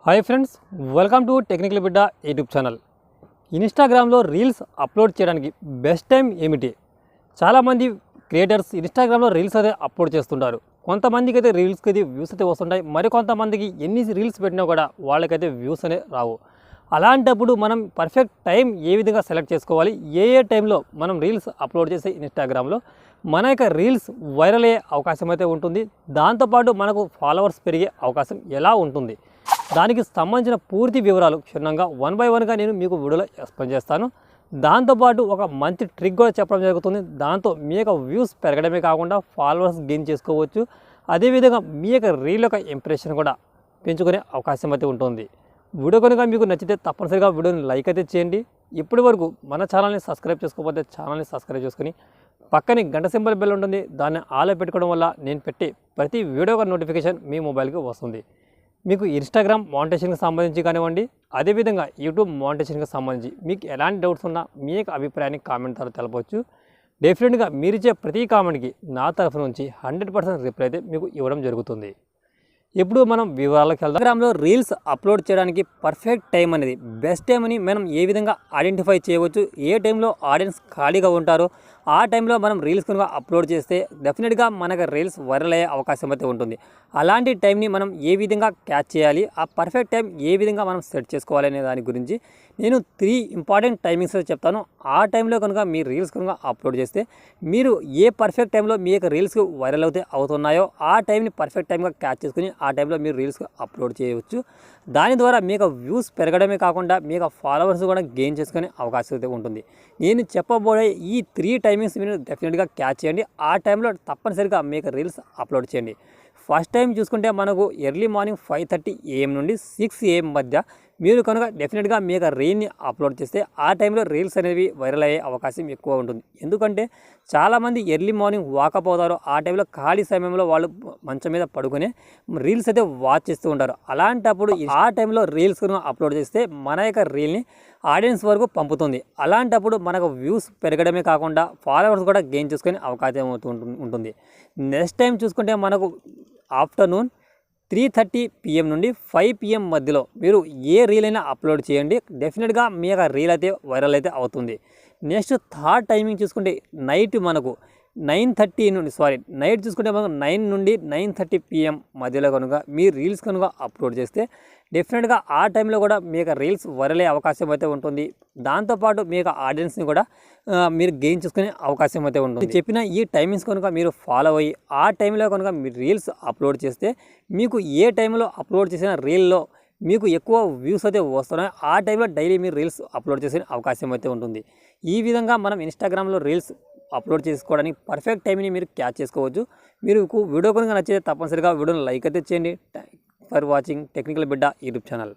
Hi friends, welcome to technical బిడ్డ YouTube channel. ఇన్స్టాగ్రామ్లో reels upload చేయడానికి బెస్ట్ టైం ఏమిటి? చాలామంది క్రియేటర్స్ ఇన్స్టాగ్రామ్లో రీల్స్ అయితే అప్లోడ్ చేస్తుంటారు. కొంతమందికి అయితే రీల్స్కి అయితే వ్యూస్ అయితే వస్తుంటాయి, మరికొంతమందికి ఎన్ని రీల్స్ పెట్టినా కూడా వాళ్ళకైతే వ్యూస్ అనే రావు. అలాంటప్పుడు మనం పర్ఫెక్ట్ టైం ఏ విధంగా సెలెక్ట్ చేసుకోవాలి, ఏ టైంలో మనం రీల్స్ అప్లోడ్ చేసే ఇన్స్టాగ్రామ్లో మన యొక్క రీల్స్ వైరల్ అయ్యే అవకాశం అయితే ఉంటుంది, దాంతోపాటు మనకు ఫాలోవర్స్ పెరిగే అవకాశం ఎలా ఉంటుంది, దానికి సంబంధించిన పూర్తి వివరాలు క్షుణ్ణంగా 1 by 1గా నేను మీకు వీడియోలో ఎక్స్ప్లెయిన్ చేస్తాను. దాంతోపాటు ఒక మంచి ట్రిక్ కూడా చెప్పడం జరుగుతుంది. దాంతో మీ యొక్క వ్యూస్ పెరగడమే కాకుండా ఫాలోవర్స్ గెయిన్ చేసుకోవచ్చు. అదేవిధంగా మీ యొక్క రీల్ యొక్క ఇంప్రెషన్ కూడా పెంచుకునే అవకాశం అయితే ఉంటుంది. వీడియో కనుక మీకు నచ్చితే తప్పనిసరిగా వీడియోని లైక్ అయితే చేయండి. ఇప్పటి వరకు మన ఛానల్ని సబ్స్క్రైబ్ చేసుకోకపోతే ఛానల్ని సబ్స్క్రైబ్ చేసుకుని పక్కనే గంట సింబల్ బెల్ ఉంటుంది, దాన్ని ఆలో పెట్టుకోవడం వల్ల నేను పెట్టే ప్రతి వీడియో యొక్క నోటిఫికేషన్ మీ మొబైల్కి వస్తుంది. మీకు ఇన్స్టాగ్రామ్ మానిటైజేషన్కి సంబంధించి కానివ్వండి, అదేవిధంగా యూట్యూబ్ మానిటైజేషన్కి సంబంధించి మీకు ఎలాంటి డౌట్స్ ఉన్నా మీ యొక్క అభిప్రాయాన్ని కామెంట్ ద్వారా తెలపవచ్చు. డెఫినెట్గా మీరిచ్చే ప్రతి కామెంట్కి నా తరఫు నుంచి 100% రిప్లై అయితే మీకు ఇవ్వడం జరుగుతుంది. ఇప్పుడు మనం వివరాలకు వెళ్దాం. ఇన్స్టాగ్రామ్లో రీల్స్ అప్లోడ్ చేయడానికి పర్ఫెక్ట్ టైం అనేది బెస్ట్ టైం అని మనం ఏ విధంగా ఐడెంటిఫై చేయవచ్చు, ఏ టైంలో ఆడియన్స్ ఖాళీగా ఉంటారో ఆ టైంలో మనం రీల్స్ కనుక అప్లోడ్ చేస్తే డెఫినెట్గా మనకు రీల్స్ వైరల్ అయ్యే అవకాశం అయితే ఉంటుంది. అలాంటి టైంని మనం ఏ విధంగా క్యాచ్ చేయాలి, ఆ పర్ఫెక్ట్ టైం ఏ విధంగా మనం సెట్ చేసుకోవాలి అనే దాని గురించి నేను 3 ఇంపార్టెంట్ టైమింగ్స్ చెప్తాను. ఆ టైంలో కనుక మీ రీల్స్ కనుక అప్లోడ్ చేస్తే మీరు ఏ పర్ఫెక్ట్ టైంలో మీ యొక్క రీల్స్ వైరల్ అవుతున్నాయో ఆ టైంని పర్ఫెక్ట్ టైంగా క్యాచ్ చేసుకుని ఆ టైంలో మీరు రీల్స్ అప్లోడ్ చేయవచ్చు. దాని ద్వారా మీ యొక్క వ్యూస్ పెరగడమే కాకుండా మీ యొక్క ఫాలోవర్స్ కూడా గెయిన్ చేసుకునే అవకాశం అయితే ఉంటుంది. నేను చెప్పబోయే ఈ 3 టైమింగ్స్ మీరు డెఫినెట్గా క్యాచ్ చేయండి. ఆ టైంలో తప్పనిసరిగా మీ యొక్క రీల్స్ అప్లోడ్ చేయండి. ఫస్ట్ టైం చూసుకుంటే మనకు ఎర్లీ మార్నింగ్ 5:30 AM నుండి 6 AM మధ్య మీరు కనుక డెఫినెట్గా మీ యొక్క రీల్ని అప్లోడ్ చేస్తే ఆ టైంలో రీల్స్ అనేవి వైరల్ అయ్యే అవకాశం ఎక్కువ ఉంటుంది. ఎందుకంటే చాలామంది ఎర్లీ మార్నింగ్ వాకప్ అవుతారు, ఆ టైంలో ఖాళీ సమయంలో వాళ్ళు మంచం మీద పడుకుని రీల్స్ అయితే వాచ్ చేస్తూ ఉంటారు. అలాంటప్పుడు ఆ టైంలో రీల్స్ కనుక అప్లోడ్ చేస్తే మన యొక్క రీల్ని ఆడియన్స్ వరకు పంపుతుంది. అలాంటప్పుడు మనకు వ్యూస్ పెరగడమే కాకుండా ఫాలోవర్స్ కూడా గెయిన్ చేసుకునే అవకాశం ఉంటుంది. నెక్స్ట్ టైం చూసుకుంటే మనకు ఆఫ్టర్నూన్ 3:30 PM నుండి 5 PM మధ్యలో మీరు ఏ రీల్ అయినా అప్లోడ్ చేయండి, డెఫినెట్గా మీ యొక్క రీల్ అయితే వైరల్ అయితే అవుతుంది. నెక్స్ట్ థర్డ్ టైమింగ్ చూసుకుంటే నైట్ మనకు 9:30 నుండి నైట్ చూసుకుంటే మనకు 9 నుండి 9:30 PM మధ్యలో కనుక మీ రీల్స్ కనుక అప్లోడ్ చేస్తే డెఫినెట్గా ఆ టైంలో కూడా మీ యొక్క రీల్స్ వైరల్ అయ్యే అవకాశం అయితే ఉంటుంది. దాంతోపాటు మీ యొక్క ఆడియన్స్ని కూడా మీరు గెయిన్ చేసుకునే అవకాశం అయితే ఉంటుంది. చెప్పిన ఈ టైమింగ్స్ కనుక మీరు ఫాలో అయ్యి ఆ టైంలో కనుక మీరు రీల్స్ అప్లోడ్ చేస్తే మీకు ఏ టైంలో అప్లోడ్ చేసిన రీల్లో మీకు ఎక్కువ వ్యూస్ అయితే వస్తున్నాయి, ఆ టైంలో డైలీ మీరు రీల్స్ అప్లోడ్ చేసే అవకాశం అయితే ఉంటుంది. ఈ విధంగా మనం ఇన్స్టాగ్రామ్లో రీల్స్ అప్లోడ్ చేసుకోవడానికి పర్ఫెక్ట్ టైంని మీరు క్యాచ్ చేసుకోవచ్చు. మీరు వీడియో కనుక నచ్చితే తప్పనిసరిగా వీడియోని లైక్ అయితే చేయండి. ఫర్ వాచింగ్ టెక్నికల్ బిడ్డ యూట్యూబ్ ఛానల్.